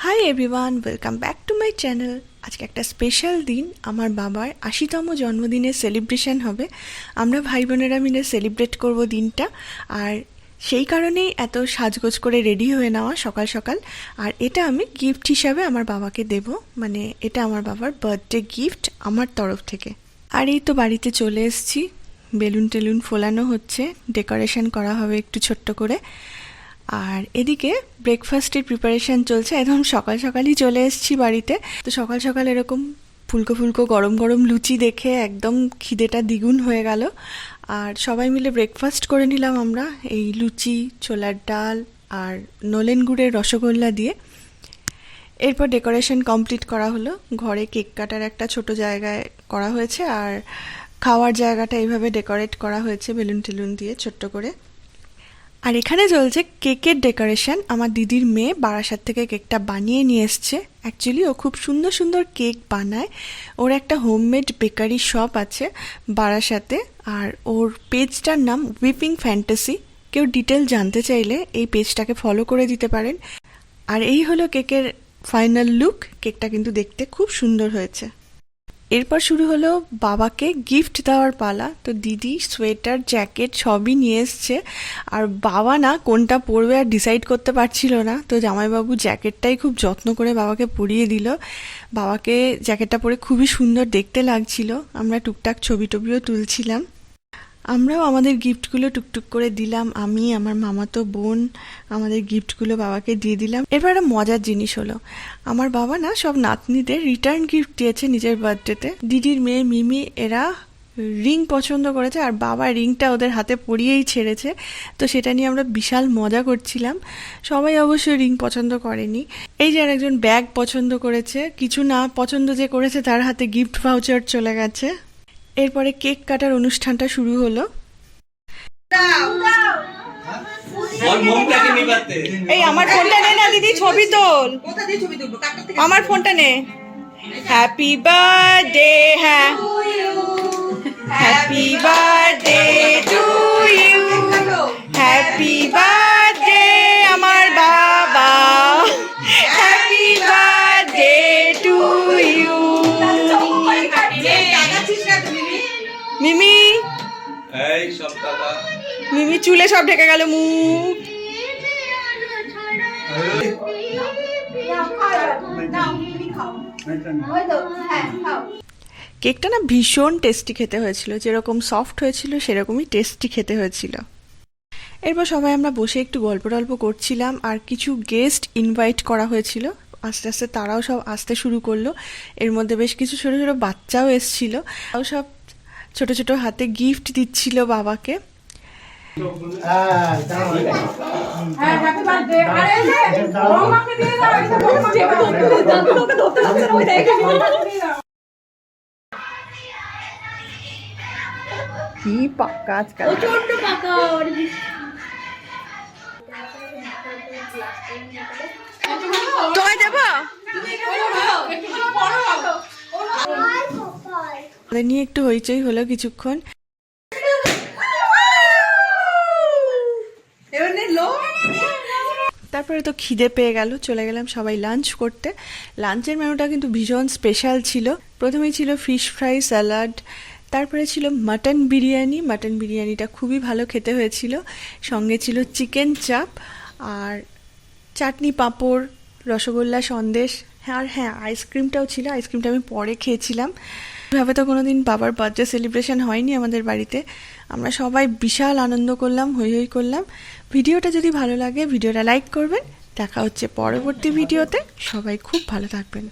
Hi everyone, welcome back to my channel. আজকে একটা special দিন, আমার বাবার ৮০তম জন্মদিনের সেলিব্রেশন হবে। আমরা ভাই বোনেরা মিলে সেলিব্রেট করব দিনটা, আর সেই কারণেই এত সাজগোজ করে রেডি হয়ে নেওয়া সকাল সকাল। আর এটা আমি গিফট হিসাবে আমার বাবাকে দেব, মানে এটা আমার বাবার বার্থডে গিফট আমার তরফ থেকে। আর এই তো বাড়িতে চলে এসেছি, বেলুন টেলুন ফোলানো হচ্ছে, ডেকোরেশন করা হবে একটু ছোট্ট করে। আর এদিকে ব্রেকফাস্টের প্রিপারেশান চলছে, একদম সকাল সকালই চলে এসেছি বাড়িতে। তো সকাল সকাল এরকম ফুলকো ফুলকো গরম গরম লুচি দেখে একদম খিদেটা দ্বিগুণ হয়ে গেল। আর সবাই মিলে ব্রেকফাস্ট করে নিলাম আমরা, এই লুচি, ছোলার ডাল আর নলেন গুড়ের রসগোল্লা দিয়ে। এরপর ডেকোরেশন কমপ্লিট করা হলো, ঘরে কেক কাটার একটা ছোট জায়গায় করা হয়েছে, আর খাওয়ার জায়গাটা এইভাবে ডেকোরেট করা হয়েছে বেলুন টেলুন দিয়ে ছোট্ট করে। আর এখানে চলছে কেকের ডেকোরেশন। আমার দিদির মেয়ে বারাসাত থেকে কেকটা বানিয়ে নিয়ে এসছে। অ্যাকচুয়ালি ও খুব সুন্দর সুন্দর কেক বানায়, ওর একটা হোমমেড বেকারি শপ আছে বারাসাতে, আর ওর পেজটার নাম উইপিং ফ্যান্টাসি। কেউ ডিটেল জানতে চাইলে এই পেজটাকে ফলো করে দিতে পারেন। আর এই হলো কেকের ফাইনাল লুক। কেকটা কিন্তু দেখতে খুব সুন্দর হয়েছে। এরপর শুরু হলো বাবাকে গিফট দেওয়ার পালা। তো দিদি সোয়েটার, জ্যাকেট সবই নিয়ে এসছে, আর বাবা না কোনটা পরবে আর ডিসাইড করতে পারছিল না। তো জামাইবাবু জ্যাকেটটাই খুব যত্ন করে বাবাকে পরিয়ে দিল। বাবাকে জ্যাকেটটা পরে খুবই সুন্দর দেখতে লাগছিল। আমরা টুকটাক ছবি টবিও তুলছিলাম। আমরাও আমাদের গিফটগুলো টুকটুক করে দিলাম। আমি, আমার মামাতো বোন আমাদের গিফটগুলো বাবাকে দিয়ে দিলাম। এরপর একটা মজার জিনিস হলো, আমার বাবা না সব নাতনিদের রিটার্ন গিফট দিয়েছে নিজের বার্থডেতে। দিদির মেয়ে মিমি এরা রিং পছন্দ করেছে, আর বাবা রিংটা ওদের হাতে পরিয়েই ছেড়েছে। তো সেটা নিয়ে আমরা বিশাল মজা করছিলাম। সবাই অবশ্য রিং পছন্দ করেনি। এই যে আরেকজন ব্যাগ পছন্দ করেছে, কিছু না পছন্দ যে করেছে তার হাতে গিফট ভাউচার চলে গেছে। এরপরে কেক কাটার অনুষ্ঠানটা শুরু হলো। এই আমার ফোনটা নে না দিদি, ছবি তোল। আমার ফোনটা নে। হ্যাপি বার্থডে, হ্যাঁ happy birthday to you, happy birthday আমার বাবা, happy birthday to you. Mimi, Mimi চুলে সব ঢেকে গেল মুখ। কেকটা না ভীষণ টেস্টি খেতে হয়েছিল, যেরকম সফট হয়েছিল সেরকমই টেস্টি খেতে হয়েছিল। এরপর সবাই আমরা বসে একটু গল্প টল্প করছিলাম, আর কিছু গেস্ট ইনভাইট করা হয়েছিল। আস্তে আস্তে তারাও সব আসতে শুরু করলো। এর মধ্যে বেশ কিছু ছোটো ছোটো বাচ্চাও এসছিল, তাও সব ছোট ছোট হাতে গিফট দিচ্ছিল বাবাকে। কি পাকা আজকাল, তোমায় দেবো নিয়ে একটু হইচই হলো কিছুক্ষণ। তারপরে তো খিদে পেয়ে গেল, চলে গেলাম সবাই লাঞ্চ করতে। লাঞ্চের মেনুটা কিন্তু ভীষণ স্পেশাল ছিল। প্রথমেই ছিল ফিশ ফ্রাই, স্যালাড, তারপরে ছিল মাটন বিরিয়ানি। মাটন বিরিয়ানিটা খুবই ভালো খেতে হয়েছিল। সঙ্গে ছিল চিকেন চাপ, আর চাটনি, পাঁপড়, রসগোল্লা, সন্দেশ, আর হ্যাঁ আইসক্রিমটাও ছিল। আইসক্রিমটা আমি পরে খেয়েছিলাম। এভাবে তো কোনো দিন বাবার বার্থডে সেলিব্রেশন হয়নি আমাদের বাড়িতে। আমরা সবাই বিশাল আনন্দ করলাম, হই হই করলাম। ভিডিওটা যদি ভালো লাগে ভিডিওটা লাইক করবেন। দেখা হচ্ছে পরবর্তী ভিডিওতে। সবাই খুব ভালো থাকবেন।